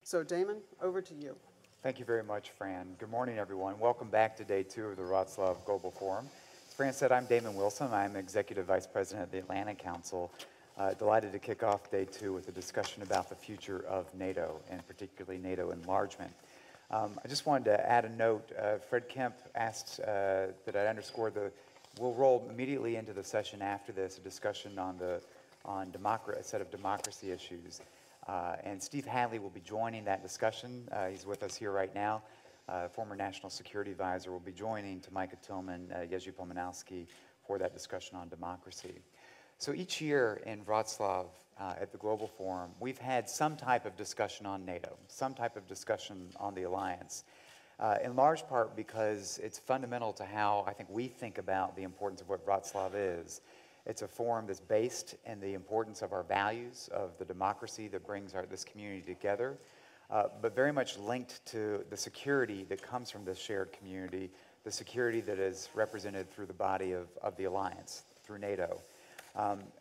So Damon, over to you. Thank you very much, Fran. Good morning, everyone. Welcome back to day 2 of the Wroclaw Global Forum. As Fran said, I'm Damon Wilson. I'm Executive Vice President of the Atlantic Council. Delighted to kick off day 2 with a discussion about the future of NATO, and particularly NATO enlargement. I just wanted to add a note. Fred Kemp asked that I underscore we'll roll immediately into the session after this, a discussion on a set of democracy issues. And Steve Hadley will be joining that discussion. He's with us here right now. Former National Security Advisor will be joining Tamika Tillman, Jerzy Pomanowski for that discussion on democracy. So each year in Wroclaw at the Global Forum, we've had some type of discussion on NATO, some type of discussion on the alliance, in large part because it's fundamental to how I think we think about the importance of what Wroclaw is. It's a forum that's based in the importance of our values, of the democracy that brings this community together, but very much linked to the security that comes from this shared community, the security that is represented through the body of the alliance, through NATO.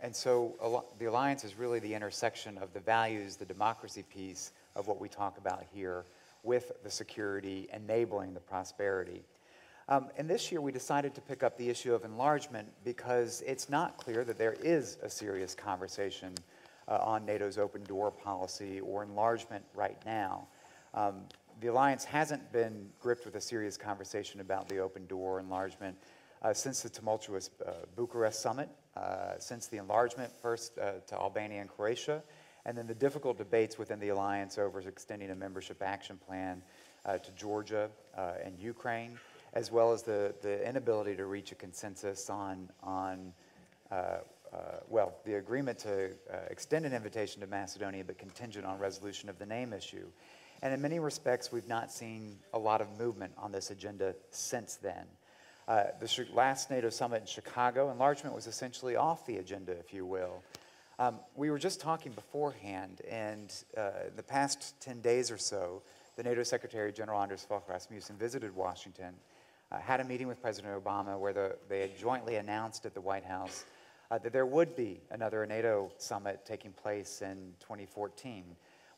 And so the alliance is really the intersection of the values, the democracy piece of what we talk about here, with the security enabling the prosperity. And this year we decided to pick up the issue of enlargement because it's not clear that there is a serious conversation on NATO's open door policy or enlargement right now. The alliance hasn't been gripped with a serious conversation about the open door enlargement since the tumultuous Bucharest summit, since the enlargement first to Albania and Croatia, and then the difficult debates within the alliance over extending a membership action plan to Georgia and Ukraine, as well as the inability to reach a consensus on the agreement to extend an invitation to Macedonia, but contingent on resolution of the name issue. And in many respects, we've not seen a lot of movement on this agenda since then. The last NATO summit in Chicago, enlargement was essentially off the agenda, if you will. We were just talking beforehand, and the past 10 days or so, the NATO Secretary General Anders Fogh Rasmussen visited Washington, had a meeting with President Obama where they had jointly announced at the White House that there would be another NATO summit taking place in 2014.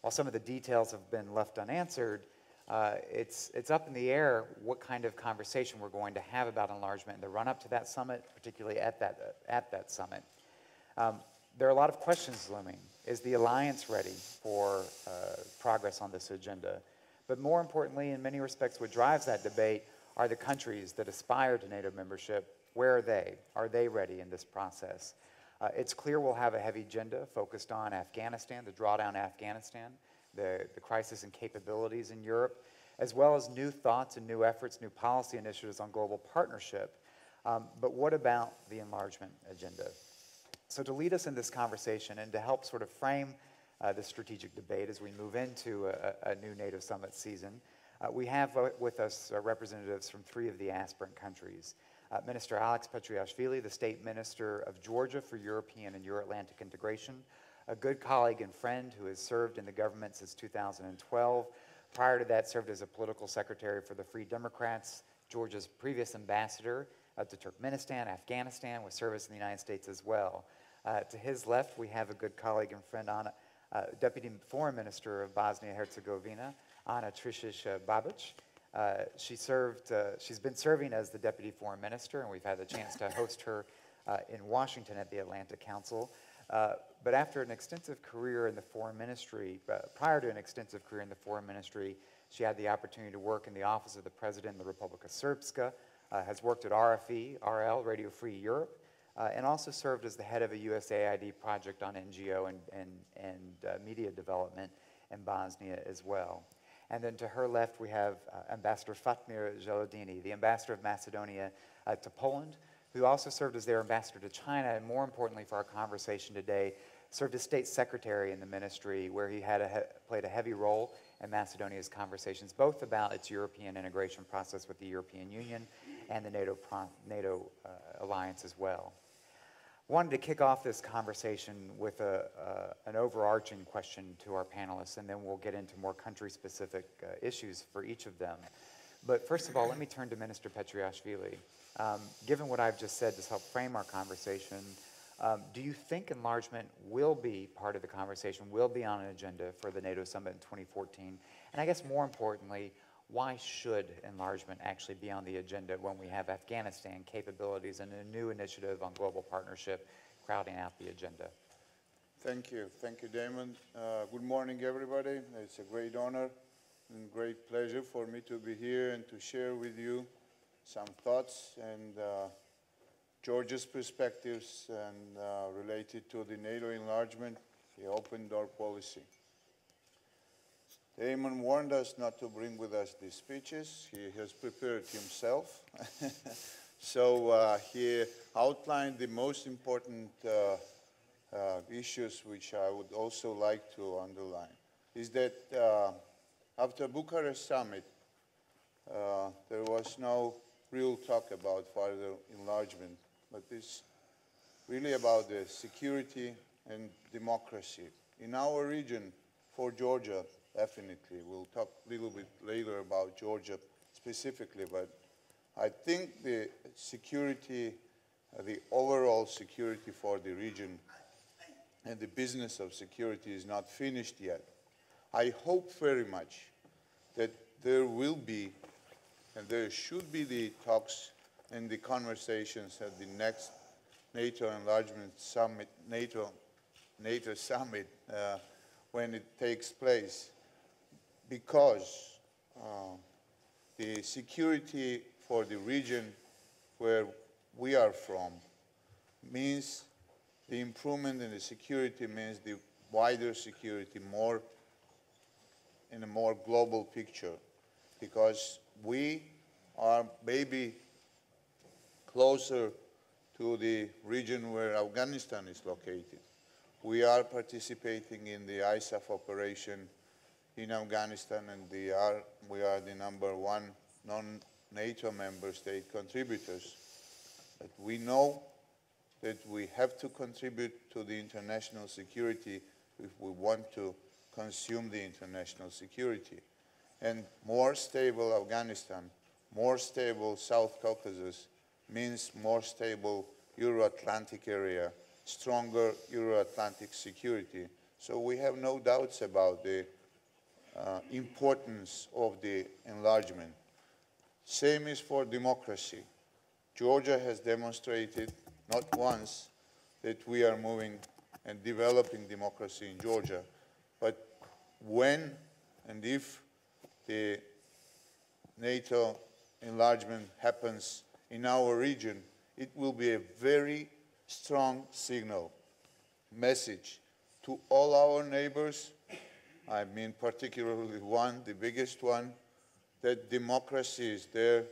While some of the details have been left unanswered, it's up in the air what kind of conversation we're going to have about enlargement in the run-up to that summit, particularly at that summit. There are a lot of questions looming. Is the alliance ready for progress on this agenda? But more importantly, in many respects, what drives that debate are the countries that aspire to NATO membership. Where are they? Are they ready in this process? It's clear we'll have a heavy agenda focused on Afghanistan, the drawdown Afghanistan, the crisis and capabilities in Europe, as well as new thoughts and new efforts, new policy initiatives on global partnership. But what about the enlargement agenda? So to lead us in this conversation and to help sort of frame the strategic debate as we move into a new NATO summit season, we have with us representatives from 3 of the aspirant countries. Minister Alex Petriashvili, the State Minister of Georgia for European and Euro-Atlantic integration, a good colleague and friend who has served in the government since 2012. Prior to that, served as a political secretary for the Free Democrats, Georgia's previous ambassador to Turkmenistan, Afghanistan, with service in the United States as well. To his left, we have a good colleague and friend, Deputy Foreign Minister of Bosnia-Herzegovina, Trišić-Babić. She's been serving as the Deputy Foreign Minister, and we've had the chance to host her in Washington at the Atlantic Council. But after an extensive career in the foreign ministry, prior to an extensive career in the foreign ministry, she had the opportunity to work in the office of the President in the Republika Srpska, has worked at RFE, RL, Radio Free Europe, and also served as the head of a USAID project on NGO and media development in Bosnia as well. And then to her left, we have Ambassador Fatmir Xheladini, the ambassador of Macedonia to Poland, who also served as their ambassador to China, and more importantly for our conversation today, served as state secretary in the ministry, where he played a heavy role in Macedonia's conversations, both about its European integration process with the European Union and the NATO alliance as well. Wanted to kick off this conversation with an overarching question to our panelists, and then we'll get into more country-specific issues for each of them. But first of all, let me turn to Minister Petriashvili. Given what I've just said to help frame our conversation, Do you think enlargement will be part of the conversation, will be on an agenda for the NATO summit in 2014? And I guess more importantly, why should enlargement actually be on the agenda when we have Afghanistan capabilities and a new initiative on global partnership crowding out the agenda? Thank you. Thank you, Damon. Good morning, everybody. It's a great honor and great pleasure for me to be here and to share with you some thoughts and Georgia's perspectives and related to the NATO enlargement, the open door policy. Damon warned us not to bring with us these speeches. He has prepared himself. So he outlined the most important issues which I would also like to underline. Is that after Bucharest summit, there was no real talk about further enlargement, but it's really about the security and democracy. In our region, for Georgia, definitely, we'll talk a little bit later about Georgia specifically, but I think the security, the overall security for the region and the business of security is not finished yet. I hope very much that there will be and there should be the talks and the conversations at the next NATO enlargement summit, NATO summit, when it takes place, because the security for the region where we are from means the improvement in the security means the wider security, more in a more global picture, because we are maybe closer to the region where Afghanistan is located. We are participating in the ISAF operation in Afghanistan, and we are the #1 non-NATO member state contributors. But we know that we have to contribute to the international security if we want to consume the international security. And more stable Afghanistan, more stable South Caucasus means more stable Euro-Atlantic area, stronger Euro-Atlantic security. So we have no doubts about the importance of the enlargement. Same is for democracy. Georgia has demonstrated not once that we are moving and developing democracy in Georgia, but when and if the NATO enlargement happens in our region, it will be a very strong signal, message to all our neighbors, I mean particularly one, the biggest one, that democracy is there,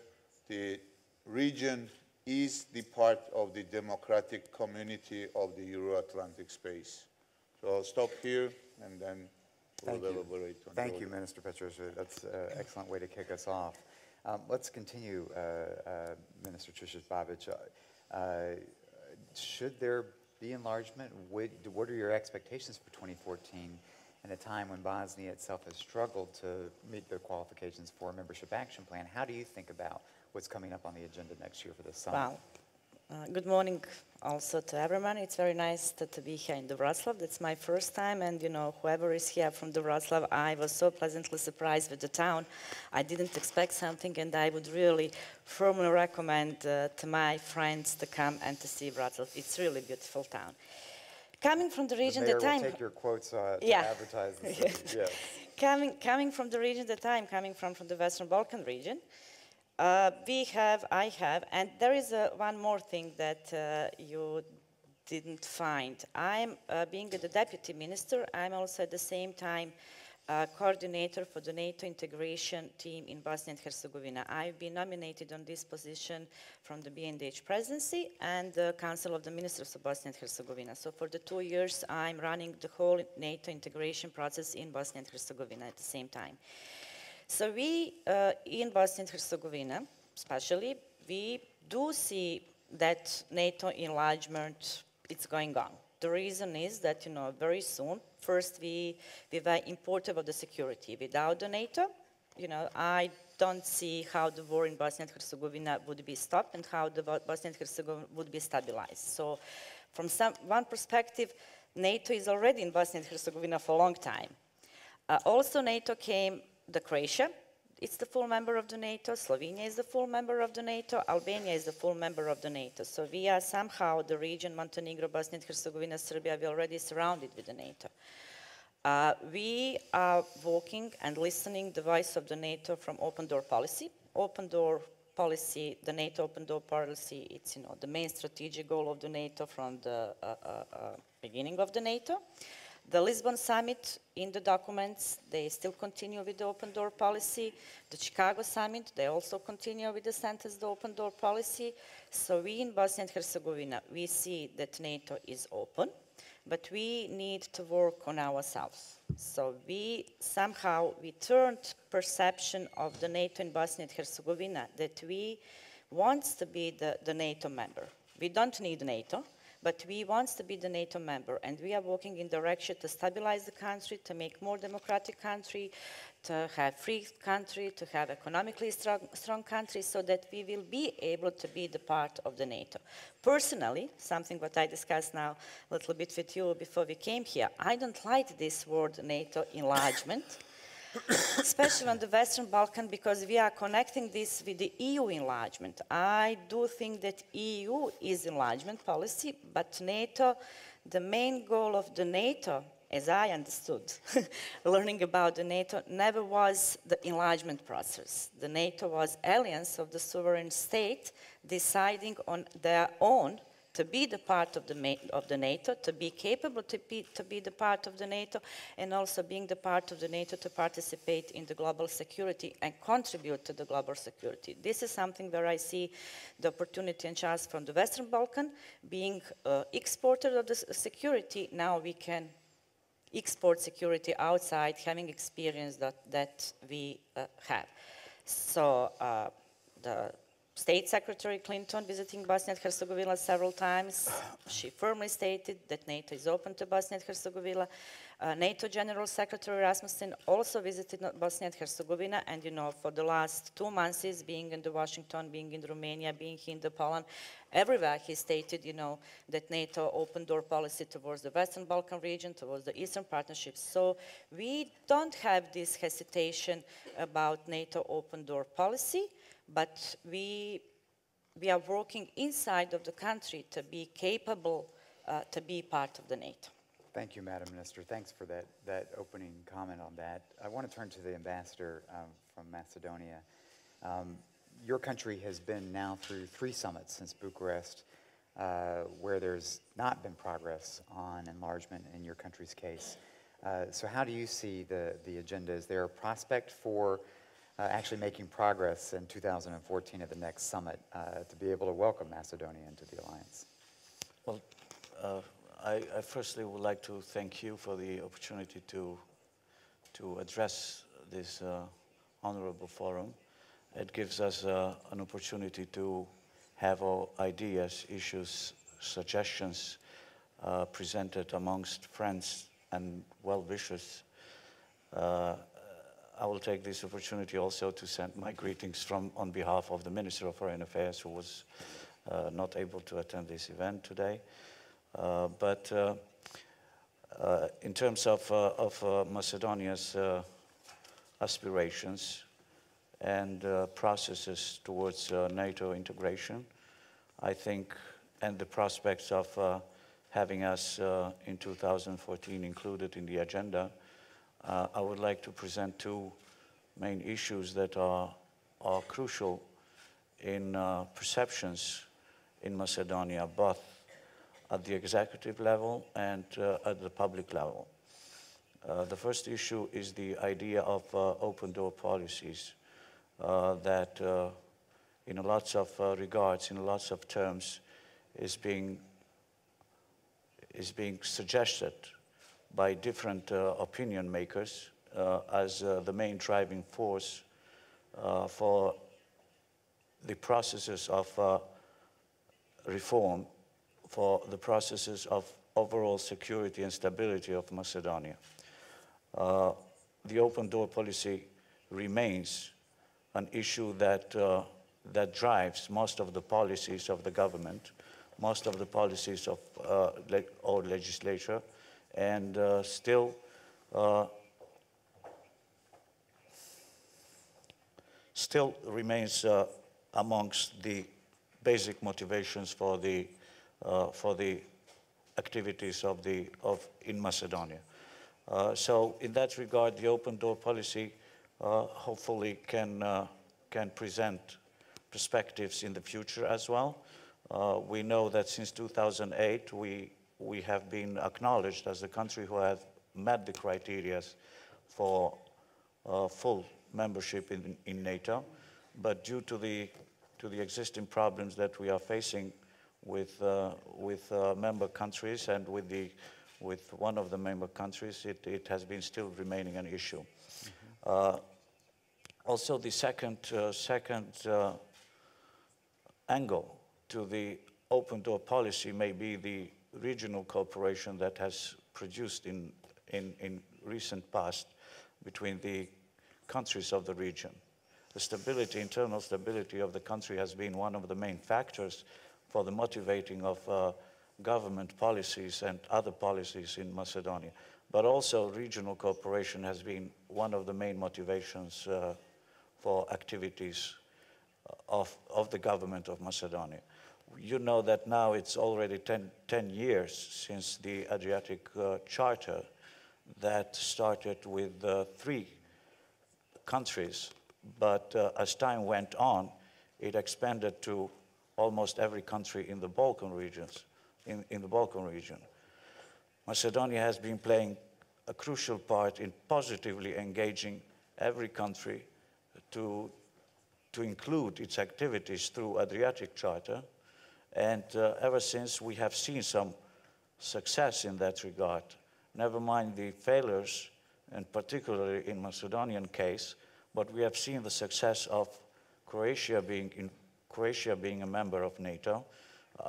the region is the part of the democratic community of the Euro-Atlantic space. So I'll stop here and then we'll elaborate on Thank you, Minister Petriashvili. That's an excellent way to kick us off. Let's continue, Minister Trišić-Babić. Should there be enlargement? What are your expectations for 2014 in a time when Bosnia itself has struggled to meet the qualifications for a membership action plan? How do you think about what's coming up on the agenda next year for this summit? Well, good morning also to everyone. It's very nice to be here in Wroclaw. That's my first time, and you know, whoever is here from Wroclaw, I was so pleasantly surprised with the town. I didn't expect something, and I would really firmly recommend to my friends to come and to see Wroclaw. It's really a beautiful town. Coming from the region that I'm... will take your quotes to advertise the city. Yes. Coming from the region that I'm coming from the Western Balkan region, I have, and there is one more thing that you didn't find. I'm being the deputy minister, I'm also at the same time coordinator for the NATO integration team in Bosnia and Herzegovina. I've been nominated on this position from the BNDH presidency and the Council of the Ministers of Bosnia and Herzegovina. So for the 2 years, I'm running the whole NATO integration process in Bosnia and Herzegovina at the same time. So we, in Bosnia and Herzegovina, especially, we do see that NATO enlargement is going on. The reason is that, you know, very soon, first we were importive of the security. Without the NATO, you know, I don't see how the war in Bosnia and Herzegovina would be stopped and how the Bosnia and Herzegovina would be stabilized. So from one perspective, NATO is already in Bosnia and Herzegovina for a long time. Also, NATO came, Croatia, it's the full member of the NATO, Slovenia is the full member of the NATO, Albania is the full member of the NATO. So we are somehow, the region, Montenegro, Bosnia and Herzegovina, Serbia, we are already surrounded with the NATO. We are walking and listening the voice of the NATO from open door policy. Open door policy, the NATO open door policy, it's the main strategic goal of the NATO from the beginning of the NATO. The Lisbon summit, in the documents, they still continue with the open door policy. The Chicago summit, they also continue with the sentence, the open door policy. So we in Bosnia and Herzegovina, we see that NATO is open, but we need to work on ourselves. So we turned perception of the NATO in Bosnia and Herzegovina that we want to be the NATO member. We don't need NATO, but we want to be the NATO member, and we are working in direction to stabilize the country, to make more democratic country, to have free country, to have economically strong country, so that we will be able to be the part of the NATO. Personally, something what I discussed now a little bit with you before we came here, I don't like this word NATO enlargement, especially on the Western Balkan, because we are connecting this with the EU enlargement. I do think that EU is enlargement policy, but NATO, the main goal of the NATO, as I understood, learning about the NATO, never was the enlargement process. The NATO was alliance of the sovereign state deciding on their own to be the part of the NATO, to be capable to be the part of the NATO, and also being the part of the NATO to participate in the global security and contribute to the global security. This is something where I see the opportunity and chance from the Western Balkan, being exporter of the security. Now we can export security outside, having experience that we have. So the State Secretary Clinton visiting Bosnia and Herzegovina several times. She firmly stated that NATO is open to Bosnia and Herzegovina. NATO General Secretary Rasmussen also visited Bosnia and Herzegovina, and for the last 2 months, being in Washington, being in Romania, being in Poland, everywhere he stated, that NATO open door policy towards the Western Balkan region, towards the Eastern Partnership. So we don't have this hesitation about NATO open door policy, but we are working inside of the country to be capable to be part of the NATO. Thank you, Madam Minister. Thanks for that opening comment on that. I want to turn to the ambassador from Macedonia. Your country has been now through 3 summits since Bucharest, where there's not been progress on enlargement in your country's case. So how do you see the agenda? Is there a prospect for actually making progress in 2014 at the next summit to be able to welcome Macedonia into the alliance? Well, I firstly would like to thank you for the opportunity to address this honorable forum. It gives us an opportunity to have our ideas, issues, suggestions presented amongst friends and well-wishers. I will take this opportunity also to send my greetings on behalf of the Minister of Foreign Affairs, who was not able to attend this event today. But in terms of Macedonia's aspirations and processes towards NATO integration, I think, and the prospects of having us in 2014 included in the agenda, I would like to present 2 main issues that are crucial in perceptions in Macedonia, both at the executive level and at the public level. The first issue is the idea of open door policies that in lots of regards, in lots of terms, is being suggested by different opinion makers as the main driving force for the processes of reform, for the processes of overall security and stability of Macedonia. The open door policy remains an issue that drives most of the policies of the government, most of the policies of our legislature, and still remains amongst the basic motivations for the activities in Macedonia. So in that regard, the open door policy hopefully can present perspectives in the future as well. We know that since 2008, we have been acknowledged as the country who have met the criteria for full membership in NATO, but due to the existing problems that we are facing with member countries and with one of the member countries, it has been still remaining an issue. Mm-hmm. Also, the second angle to the open door policy may be the regional cooperation that has produced in recent past between the countries of the region. The stability, internal stability of the country has been one of the main factors for the motivating of government policies and other policies in Macedonia. But also regional cooperation has been one of the main motivations for activities of the government of Macedonia. You know that now it's already 10 years since the Adriatic Charter that started with 3 countries, but as time went on, it expanded to almost every country in the Balkan regions, in the Balkan region. Macedonia has been playing a crucial part in positively engaging every country to include its activities through Adriatic Charter, and ever since we have seen some success in that regard. Never mind the failures, and particularly in Macedonian case, but we have seen the success of Croatia being a member of NATO,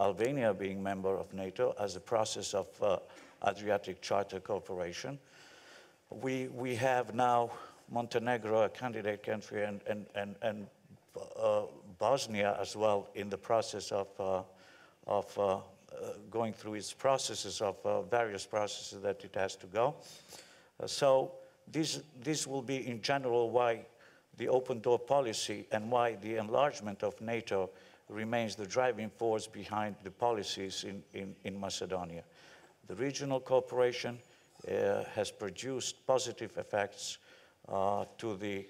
Albania being member of NATO as a process of Adriatic Charter cooperation. We have now Montenegro, a candidate country, and Bosnia as well in the process of going through its processes of various processes that it has to go. So this will be in general why the open door policy and why the enlargement of NATO remains the driving force behind the policies in Macedonia. The regional cooperation has produced positive effects to the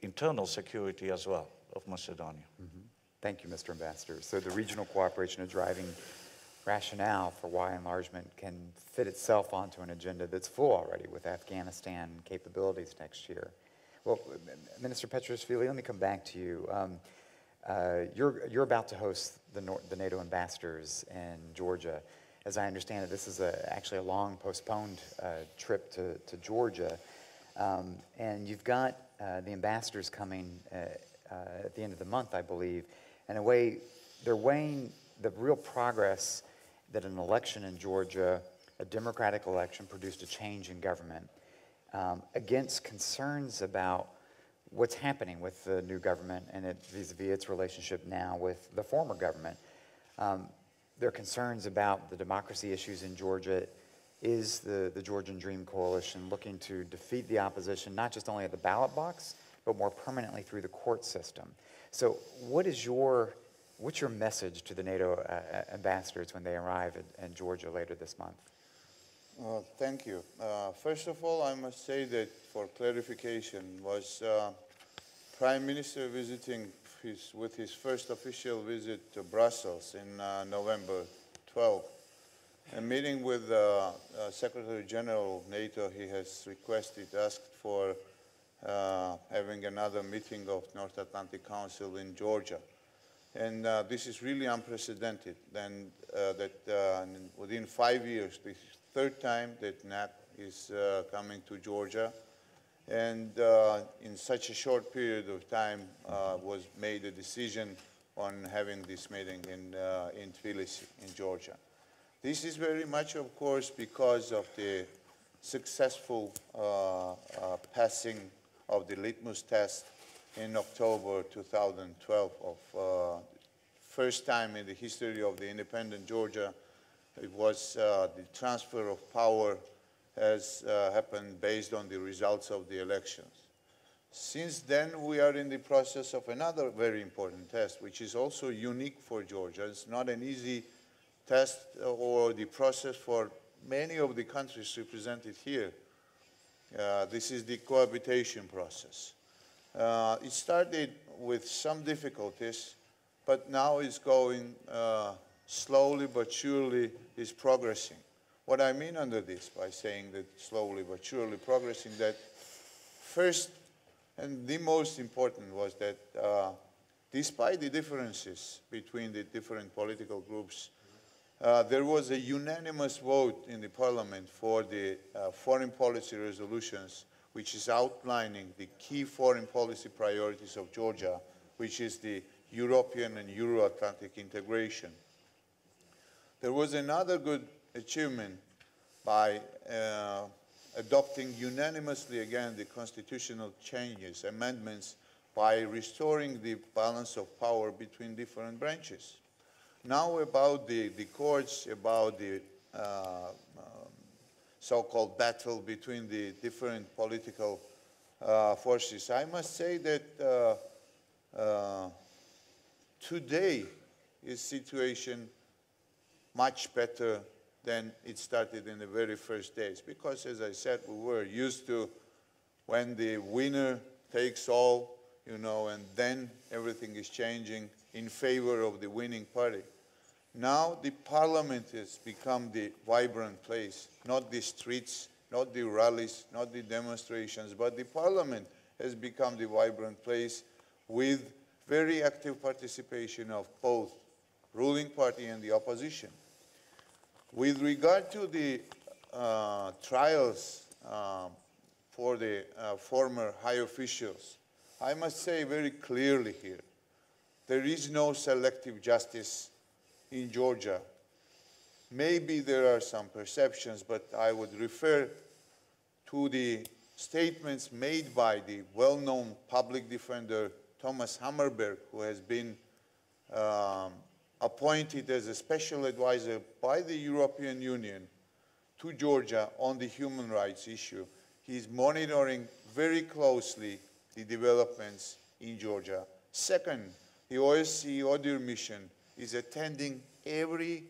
internal security as well of Macedonia. Mm-hmm. Thank you, Mr. Ambassador. So the regional cooperation is driving rationale for why enlargement can fit itself onto an agenda that's full already with Afghanistan capabilities next year. Well, Minister Petriashvili, let me come back to you. You're about to host the NATO ambassadors in Georgia. As I understand it, this is actually a long postponed trip to Georgia. And you've got the ambassadors coming at the end of the month, I believe. In a way, they're weighing the real progress that an election in Georgia, a democratic election, produced a change in government, against concerns about what's happening with the new government and vis-a-vis its relationship now with the former government. There are concerns about the democracy issues in Georgia. Is the Georgian Dream Coalition looking to defeat the opposition, not just only at the ballot box, but more permanently through the court system? So what's your message to the NATO ambassadors when they arrive in Georgia later this month? Thank you. First of all, I must say that for clarification, was Prime Minister visiting with his first official visit to Brussels in November 12. A meeting with Secretary General of NATO, he has asked for having another meeting of North Atlantic Council in Georgia. And this is really unprecedented, and within 5 years, this is the 3rd time that NATO is coming to Georgia. And in such a short period of time was made a decision on having this meeting in Tbilisi, in Georgia. This is very much, of course, because of the successful passing of the litmus test in October 2012 of first time in the history of the independent Georgia, it was the transfer of power has happened based on the results of the elections. Since then, we are in the process of another very important test, which is also unique for Georgia. It's not an easy test or the process for many of the countries represented here. This is the cohabitation process. It started with some difficulties, but now it's going slowly but surely is progressing. What I mean under this by saying that slowly but surely progressing, that first and the most important was that despite the differences between the different political groups, there was a unanimous vote in the parliament for the foreign policy resolutions, which is outlining the key foreign policy priorities of Georgia, which is the European and Euro-Atlantic integration. There was another good achievement by adopting unanimously again the constitutional changes, amendments, by restoring the balance of power between different branches. Now about the courts, about the so-called battle between the different political forces, I must say that today is situation much better than it started in the very first days. Because, as I said, we were used to when the winner takes all, you know, and then everything is changing in favor of the winning party. Now the parliament has become the vibrant place, not the streets, not the rallies, not the demonstrations, but the parliament has become the vibrant place with very active participation of both ruling party and the opposition. With regard to the trials for the former high officials, I must say very clearly here, there is no selective justice in Georgia. Maybe there are some perceptions, but I would refer to the statements made by the well-known public defender Thomas Hammerberg, who has been appointed as a special advisor by the European Union to Georgia on the human rights issue. He is monitoring very closely the developments in Georgia. Second, the OSCE ODIHR mission is attending every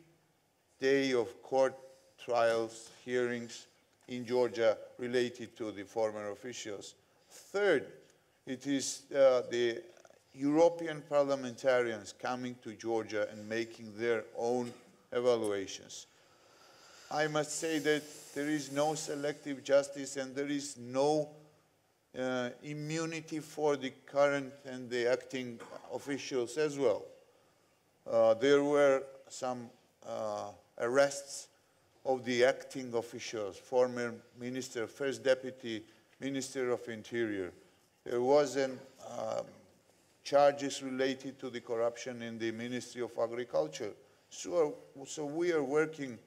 day of court trials, hearings in Georgia related to the former officials. Third, it is the European parliamentarians coming to Georgia and making their own evaluations. I must say that there is no selective justice and there is no immunity for the current and the acting officials as well. There were some arrests of the acting officials, former minister, first deputy minister of interior. There was charges related to the corruption in the Ministry of Agriculture. So we are working.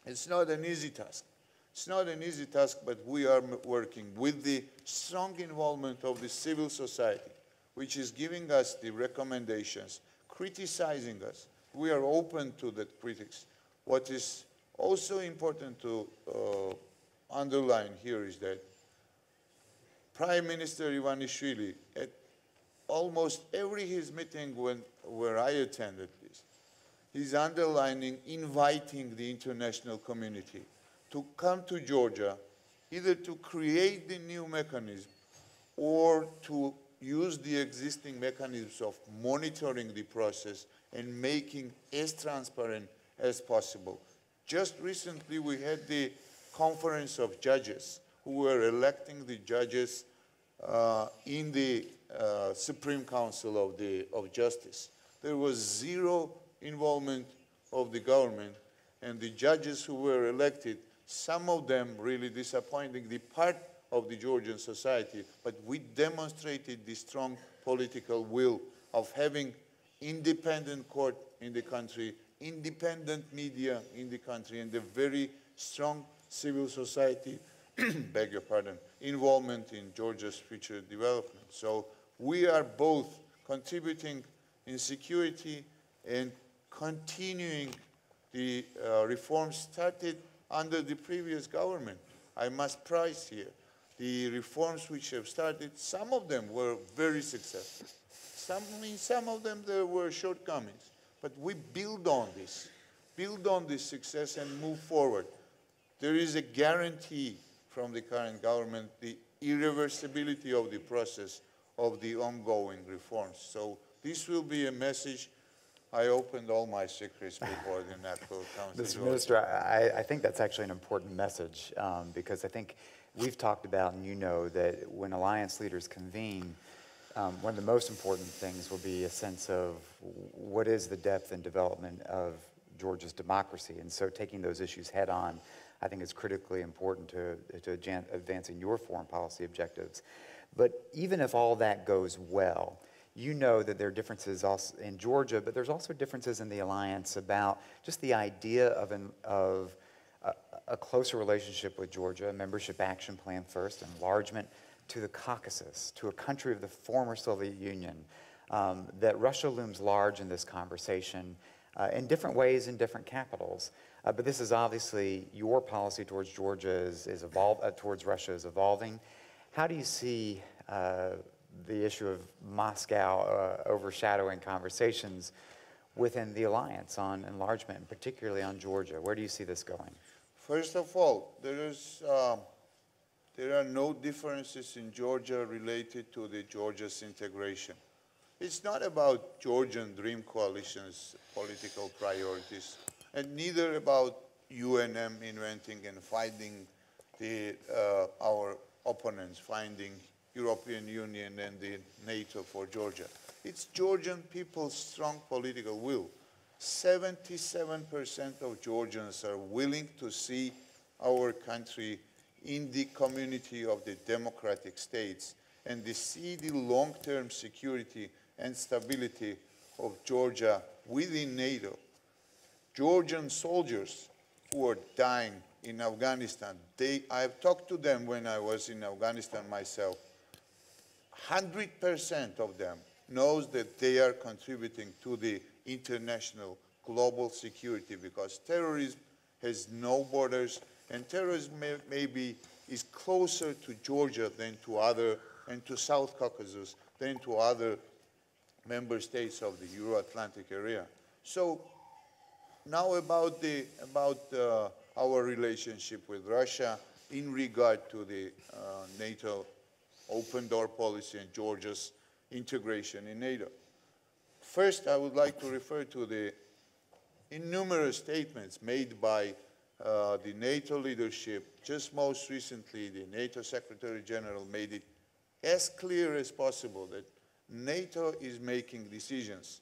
It's not an easy task. It's not an easy task, but we are working with the strong involvement of the civil society, which is giving us the recommendations, criticizing us. We are open to the critics. What is also important to underline here is that Prime Minister Ivanishvili, at almost every his meeting where I attended this, he's underlining, inviting the international community to come to Georgia, either to create the new mechanism or to use the existing mechanisms of monitoring the process and making as transparent as possible. Just recently we had the conference of judges who were electing the judges in the Supreme Council of Justice. There was zero involvement of the government, and the judges who were elected, some of them really disappointing the part of the Georgian society, but we demonstrated the strong political will of having independent court in the country, independent media in the country, and a very strong civil society, beg your pardon, involvement in Georgia's future development. So we are both contributing in security and continuing the reforms started under the previous government. I must praise here the reforms which have started. Some of them were very successful. In some of them there were shortcomings, but we build on this success and move forward. There is a guarantee from the current government, the irreversibility of the process of the ongoing reforms. So this will be a message. I opened all my secrets before the NATO Council. Mr. Minister, I think that's actually an important message because I think we've talked about, and you know, that when alliance leaders convene, one of the most important things will be a sense of what is the depth and development of Georgia's democracy. And so taking those issues head on, I think is critically important to advancing your foreign policy objectives. But even if all that goes well, you know that there are differences also in Georgia, but there's also differences in the alliance about just the idea of a closer relationship with Georgia, a membership action plan first, enlargement to the Caucasus, to a country of the former Soviet Union, that Russia looms large in this conversation in different ways in different capitals. But this is obviously your policy towards Georgia towards Russia is evolving. How do you see the issue of Moscow overshadowing conversations within the alliance on enlargement, and particularly on Georgia? Where do you see this going? First of all, there are no differences in Georgia related to the Georgia's integration. It's not about Georgian Dream Coalition's political priorities, and neither about UNM inventing and finding our opponents, finding European Union and the NATO for Georgia. It's Georgian people's strong political will. 77% of Georgians are willing to see our country in the community of the democratic states and they see the long-term security and stability of Georgia within NATO. Georgian soldiers who are dying in Afghanistan, I've talked to them when I was in Afghanistan myself. 100% of them knows that they are contributing to the international global security because terrorism has no borders and terrorism maybe is closer to Georgia than to and to South Caucasus than to other member states of the Euro-Atlantic area. So now about our relationship with Russia in regard to the NATO open door policy and Georgia's integration in NATO. First, I would like to refer to the innumerable statements made by the NATO leadership. Just most recently, the NATO Secretary General made it as clear as possible that NATO is making decisions.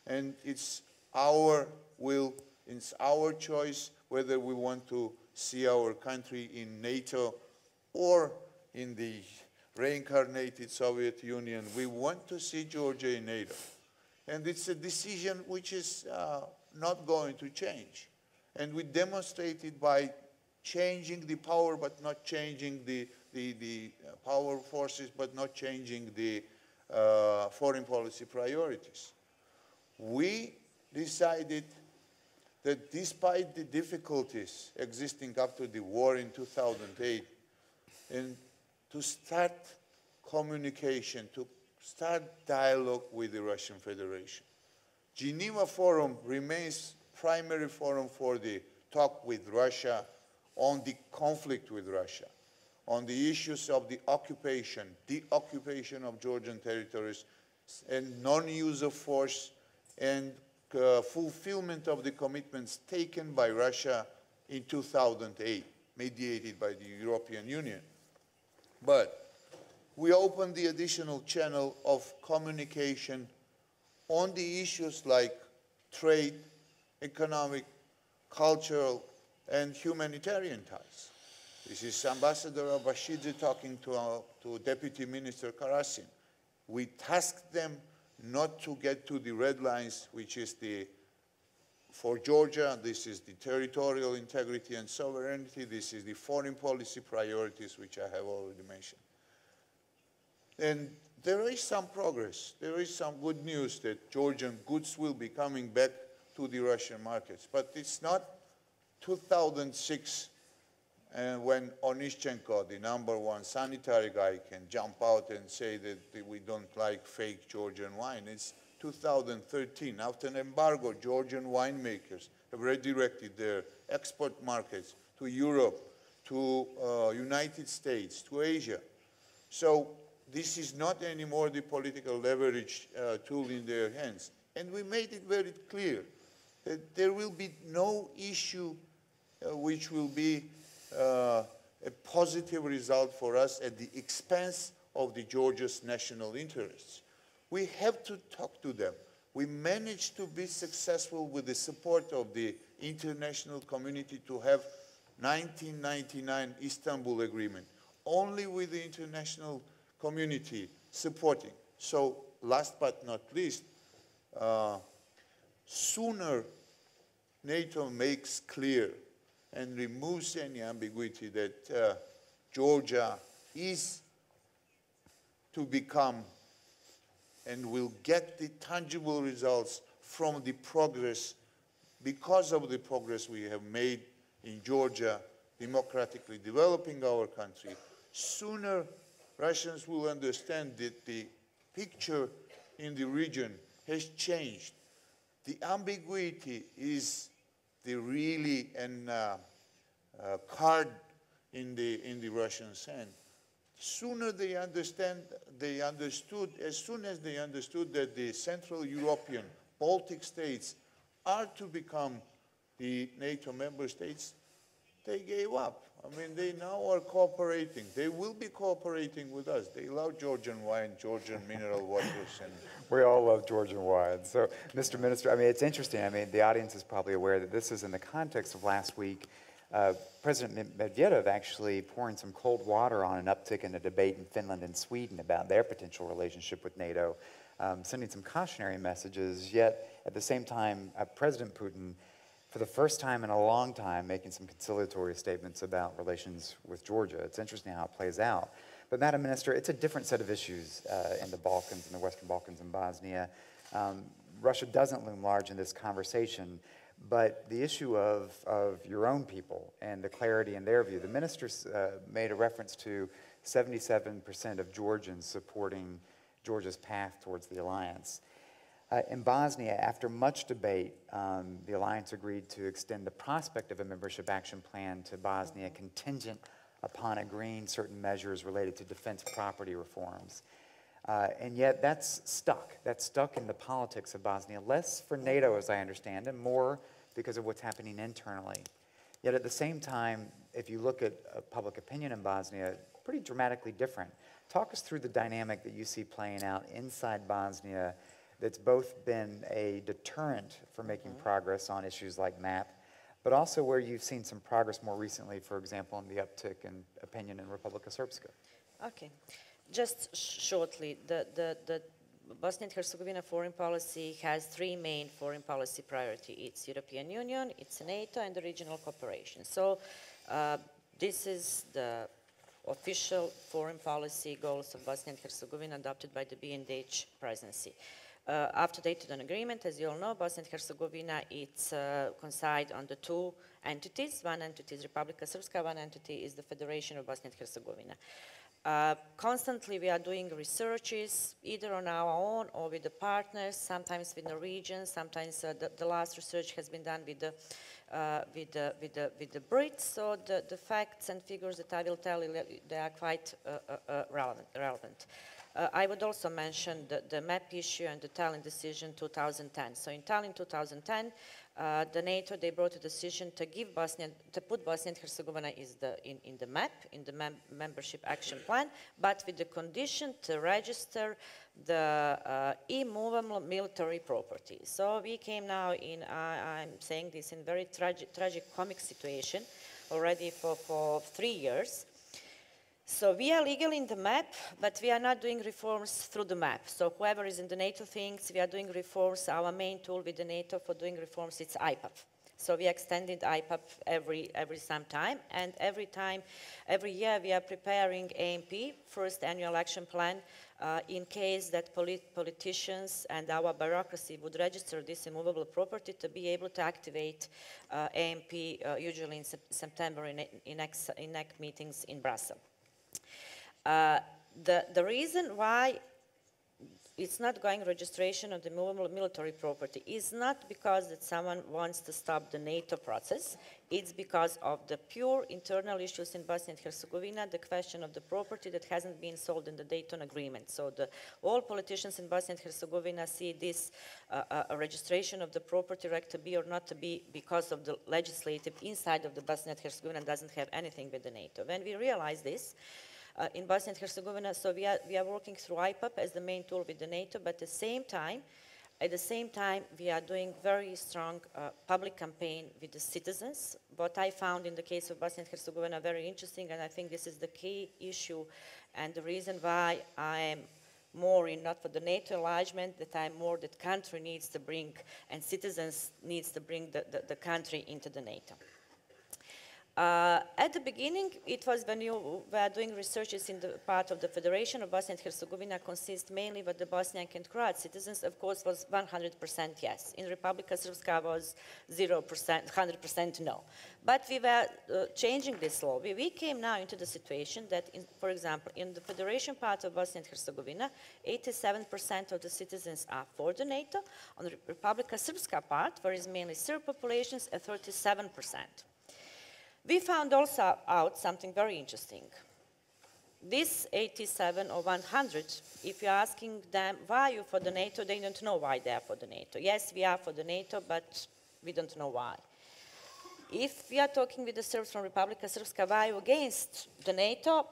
And it's our will, it's our choice whether we want to see our country in NATO or in the reincarnated Soviet Union. We want to see Georgia in NATO. And it's a decision which is not going to change. And we demonstrate it by changing the power, but not changing the power forces, but not changing the foreign policy priorities. We decided that despite the difficulties existing after the war in 2008, and to start communication, to start dialogue with the Russian Federation. Geneva Forum remains primary forum for the talk with Russia on the conflict with Russia, on the issues of the occupation of Georgian territories, and non-use of force, and fulfillment of the commitments taken by Russia in 2008, mediated by the European Union. But we opened the additional channel of communication on the issues like trade, economic, cultural, and humanitarian ties. This is Ambassador Abashidze talking to Deputy Minister Karasin. We tasked them not to get to the red lines, which is for Georgia, this is the territorial integrity and sovereignty, this is the foreign policy priorities, which I have already mentioned. And there is some progress. There is some good news that Georgian goods will be coming back to the Russian markets. But it's not 2006 when Onishchenko, the #1 sanitary guy, can jump out and say that we don't like fake Georgian wine. It's 2013. After an embargo, Georgian winemakers have redirected their export markets to Europe, to United States, to Asia. So this is not anymore the political leverage tool in their hands. And we made it very clear that there will be no issue which will be a positive result for us at the expense of the Georgia's national interests. We have to talk to them. We managed to be successful with the support of the international community to have 1999 Istanbul Agreement, only with the international community supporting. So last but not least, sooner NATO makes clear and removes any ambiguity that Georgia is to become and will get the tangible results from the progress, because of the progress we have made in Georgia, democratically developing our country, sooner Russians will understand that the picture in the region has changed. The ambiguity is the really card in the Russians' hand. Sooner they understood, as soon as they understood that the Central European, Baltic states are to become the NATO member states, they gave up. I mean, they now are cooperating. They will be cooperating with us. They love Georgian wine, Georgian mineral waters. And we all love Georgian wine. So, Mr. Minister, I mean, it's interesting. I mean, the audience is probably aware that this is in the context of last week. President Medvedev actually pouring some cold water on an uptick in the debate in Finland and Sweden about their potential relationship with NATO, sending some cautionary messages, yet at the same time, President Putin, for the first time in a long time, making some conciliatory statements about relations with Georgia. It's interesting how it plays out. But, Madam Minister, it's a different set of issues in the Balkans, in the Western Balkans and Bosnia. Russia doesn't loom large in this conversation, but the issue of your own people and the clarity in their view. The ministers made a reference to 77% of Georgians supporting Georgia's path towards the alliance. In Bosnia, after much debate, the alliance agreed to extend the prospect of a membership action plan to Bosnia contingent upon agreeing certain measures related to defense property reforms. And yet that's stuck. That's stuck in the politics of Bosnia, less for NATO, as I understand, and more because of what's happening internally. Yet at the same time, if you look at public opinion in Bosnia, pretty dramatically different. Talk us through the dynamic that you see playing out inside Bosnia that's both been a deterrent for making progress on issues like MAP, but also where you've seen some progress more recently, for example, in the uptick in opinion in Republika Srpska. Okay. Just shortly, the Bosnia and Herzegovina foreign policy has three main foreign policy priorities. It's European Union, it's NATO, and the regional cooperation. So this is the official foreign policy goals of Bosnia and Herzegovina adopted by the BNDH presidency. After the Dayton Agreement, as you all know, Bosnia and Herzegovina, it's coincide on the two entities. One entity is Republika Srpska, one entity is the Federation of Bosnia and Herzegovina. Constantly we are doing researches either on our own or with the partners, sometimes with the region, sometimes the last research has been done with the Brits. So the facts and figures that I will tell you, they are quite relevant. I would also mention the MAP issue and the Tallinn decision 2010. So in Tallinn 2010, the NATO, they brought a decision to give put Bosnia and Herzegovina in the MAP, in the membership action plan, but with the condition to register the immovable military property. So we came now in, I'm saying this in very tragic comic situation already for 3 years. So we are legal in the MAP, but we are not doing reforms through the MAP. So whoever is in the NATO thinks we are doing reforms. Our main tool with the NATO for doing reforms, it's IPAP. So we extended IPAP every some time, and every year we are preparing AMP, first annual action plan, in case that politicians and our bureaucracy would register this immovable property to be able to activate AMP usually in September in NEC meetings in Brussels. The reason why it's not going registration of the movable military property is not because that someone wants to stop the NATO process. It's because of the pure internal issues in Bosnia and Herzegovina, the question of the property that hasn't been solved in the Dayton Agreement. So all politicians in Bosnia and Herzegovina see this a registration of the property right to be or not to be because of the legislative inside of the Bosnia and Herzegovina doesn't have anything with the NATO. When we realize this, in Bosnia and Herzegovina, so we are working through IPAP as the main tool with the NATO, but at the same time, we are doing very strong public campaign with the citizens. What I found in the case of Bosnia and Herzegovina very interesting, and I think this is the key issue and the reason why I am more in not for the NATO enlargement, that I'm more that country needs to bring and citizens needs to bring the country into the NATO. At the beginning, it was when you were doing researches in the part of the Federation of Bosnia and Herzegovina consists mainly of the Bosniak and Croat citizens, of course, was 100% yes. In Republika Srpska was 0%, 100% no. But we were changing this law. We came now into the situation that, for example, in the Federation part of Bosnia and Herzegovina, 87% of the citizens are for the NATO. On the Republika Srpska part, where is mainly Serb populations, at 37%. We found also out something very interesting. This 87 or 100, if you're asking them why you for the NATO, they don't know why they are for the NATO. Yes, we are for the NATO, but we don't know why. If we are talking with the Serbs from Republika Srpska, why you against the NATO?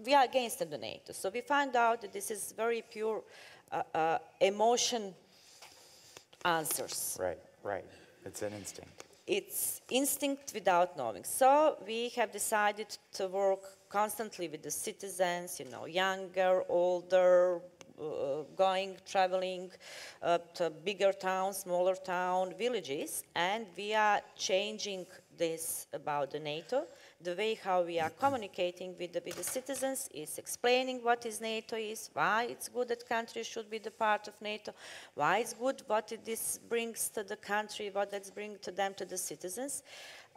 We are against the NATO. So we found out that this is very pure emotion answers. Right, right. It's an instinct. It's instinct without knowing. So we have decided to work constantly with the citizens, you know, younger, older, traveling to bigger towns, smaller towns, villages, and we are changing this about the NATO. The way how we are communicating with the citizens is explaining what is NATO is, why it's good that countries should be the part of NATO, why it's good, what this brings to the country, what that brings to them, to the citizens.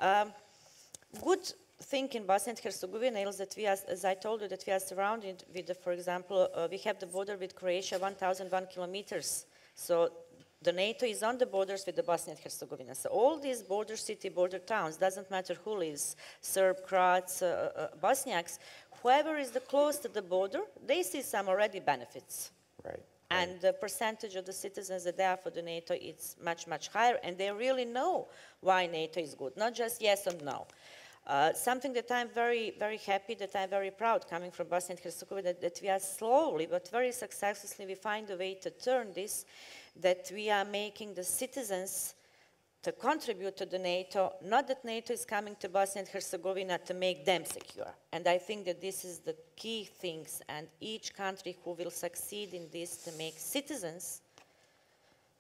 Good thing in Bosnia and Herzegovina is that we are, as I told you, that we are surrounded with, for example, we have the border with Croatia, 1,001 kilometers. So the NATO is on the borders with the Bosnia and Herzegovina. So all these border city, border towns, doesn't matter who lives, Serb, Croats, Bosniaks, whoever is the close to the border, they see some already benefits. Right. And the percentage of the citizens that are for the NATO is much, much higher, and they really know why NATO is good, not just yes and no. Something that I'm very, very happy, that I'm very proud coming from Bosnia and Herzegovina, that we are slowly but very successfully, we find a way to turn this, that we are making the citizens to contribute to the NATO, not that NATO is coming to Bosnia and Herzegovina to make them secure. And I think that this is the key things, and each country who will succeed in this to make citizens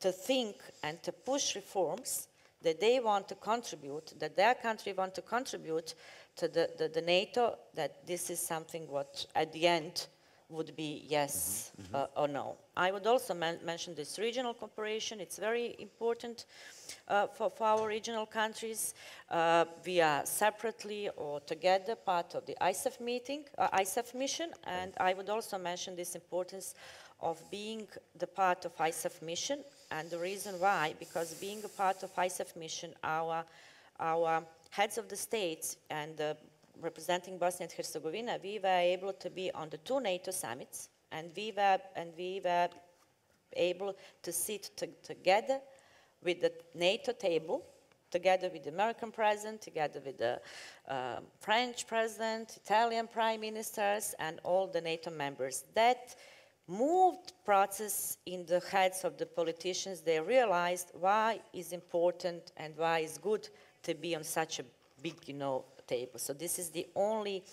to think and to push reforms that they want to contribute, that their country want to contribute to the NATO, that this is something what at the end would be yes or no. I would also mention this regional cooperation. It's very important for our regional countries. We are separately or together part of the ISAF mission, and I would also mention this importance of being the part of ISAF mission, and the reason why, because being a part of ISAF mission, our heads of the states and representing Bosnia and Herzegovina, we were able to be on the 2 NATO summits, and we were able to sit together with the NATO table, together with the American president, together with the French president, Italian prime ministers, and all the NATO members. That moved process in the heads of the politicians. They realized why is important and why is good to be on such a big, table. So this is the only,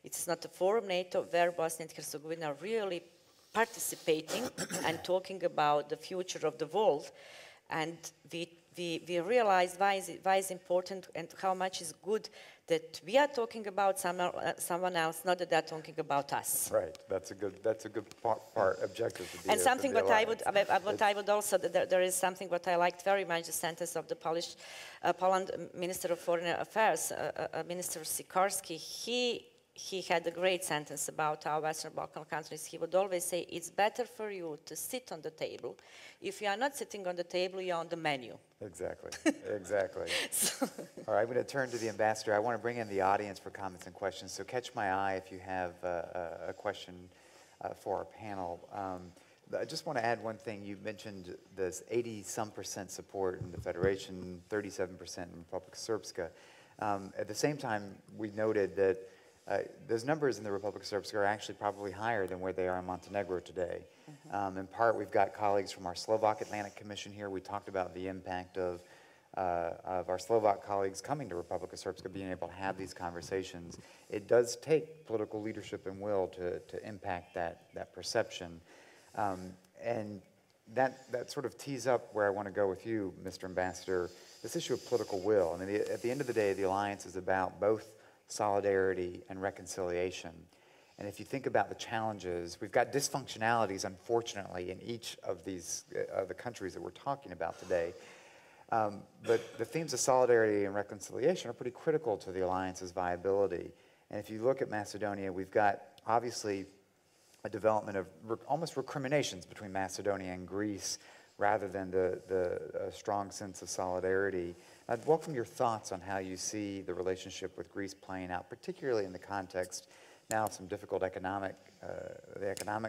it's not a forum NATO where Bosnia and Herzegovina are really participating and talking about the future of the world. And we we realized why is important and how much is good that we are talking about someone else, not that they're talking about us. Right. That's a good part objective to be. And something what I would also, there is something what I liked very much, the sentence of the Poland Minister of Foreign Affairs, Minister Sikorski. He had a great sentence about our Western Balkan countries. He would always say, it's better for you to sit on the table. If you are not sitting on the table, you're on the menu. Exactly, exactly. All right, I'm going to turn to the ambassador. I want to bring in the audience for comments and questions. So catch my eye if you have a question for our panel. I just want to add one thing. You mentioned this 80-some% support in the Federation, 37% in Republika Srpska. At the same time, we noted that those numbers in the Republika Srpska are actually probably higher than where they are in Montenegro today. In part, we've got colleagues from our Slovak Atlantic Commission here. We talked about the impact of our Slovak colleagues coming to Republika Srpska, being able to have these conversations. It does take political leadership and will to impact that perception. And that sort of tees up where I want to go with you, Mr. Ambassador, this issue of political will. I mean, at the end of the day, the alliance is about both solidarity and reconciliation. And if you think about the challenges, we've got dysfunctionalities, unfortunately, in each of these the countries that we're talking about today. But the themes of solidarity and reconciliation are pretty critical to the alliance's viability. And if you look at Macedonia, we've got, obviously, a development of almost recriminations between Macedonia and Greece rather than the strong sense of solidarity. I'd welcome your thoughts on how you see the relationship with Greece playing out, particularly in the context now of some difficult economic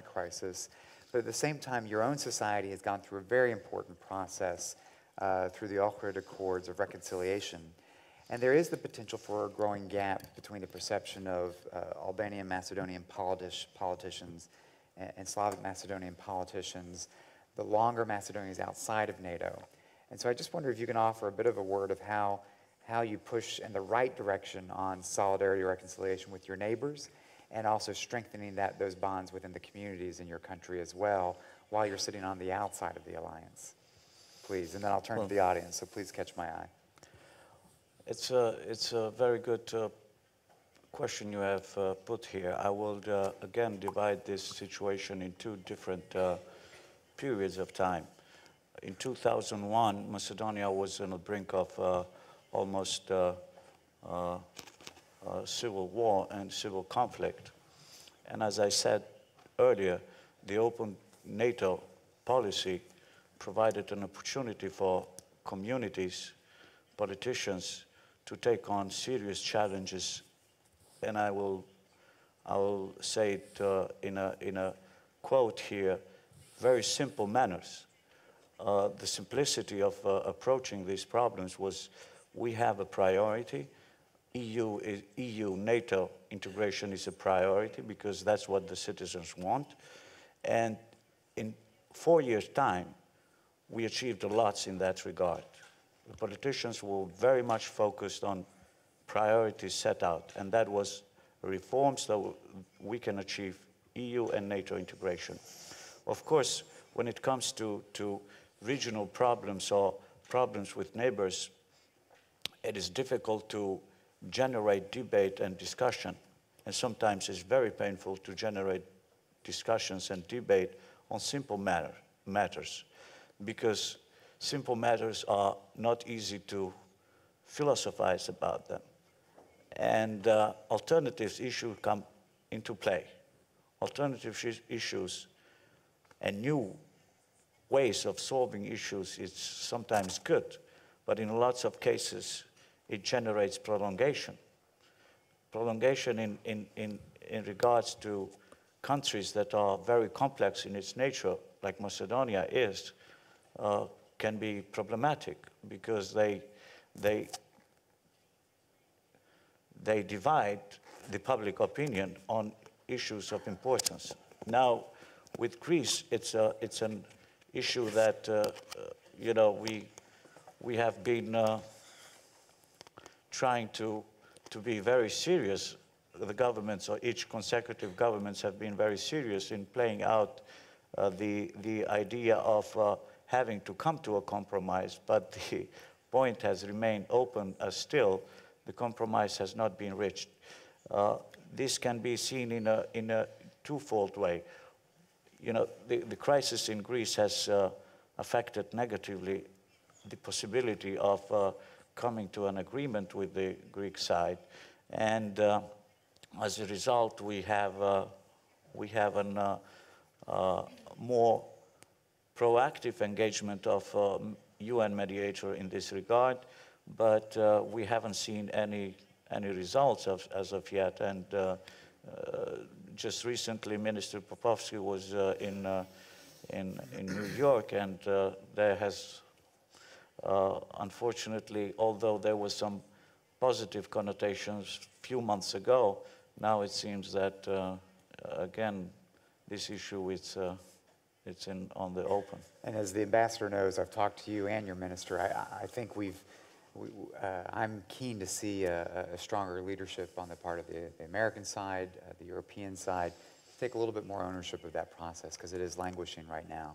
crisis. But at the same time, your own society has gone through a very important process through the Ohrid Accords of reconciliation. And there is the potential for a growing gap between the perception of Albanian Macedonian politicians and Slavic Macedonian politicians, the longer Macedonia is outside of NATO. And so I just wonder if you can offer a bit of a word of how you push in the right direction on solidarity or reconciliation with your neighbors, and also strengthening those bonds within the communities in your country as well, while you're sitting on the outside of the alliance. Please, and then I'll turn to the audience, so please catch my eye. It's a very good question you have put here. I will again divide this situation in two different periods of time. In 2001, Macedonia was on the brink of almost civil war and civil conflict. And as I said earlier, the open NATO policy provided an opportunity for communities, politicians, to take on serious challenges. And I will say it in a quote here, very simple manners. The simplicity of approaching these problems was, we have a priority. EU-NATO integration is a priority because that's what the citizens want. And in 4 years' time, we achieved a lot in that regard. The politicians were very much focused on priorities set out, and that was reforms that we can achieve EU and NATO integration. Of course, when it comes to regional problems or problems with neighbors, it is difficult to generate debate and discussion. And sometimes it's very painful to generate discussions and debate on simple matters, because simple matters are not easy to philosophize about them. And alternative issues come into play. Alternative issues and new ways of solving issues is sometimes good, but in lots of cases it generates prolongation. Prolongation in regards to countries that are very complex in its nature, like Macedonia is, can be problematic because they divide the public opinion on issues of importance. Now, with Greece, it's an issue that you know, we have been trying to be very serious. The governments, or each consecutive governments, have been very serious in playing out the idea of having to come to a compromise, but the point has remained open as still the compromise has not been reached. This can be seen in a twofold way. You know, the crisis in Greece has affected negatively the possibility of coming to an agreement with the Greek side, and as a result, we have a more proactive engagement of UN mediator in this regard, but we haven't seen any results as of yet. And just recently, Minister Popovsky was in New York, and there has, unfortunately, although there was some positive connotations a few months ago, now it seems that again this issue it's on the open. And as the ambassador knows, I've talked to you and your minister. I think I'm keen to see a stronger leadership on the part of the American side, the European side, take a little bit more ownership of that process because it is languishing right now.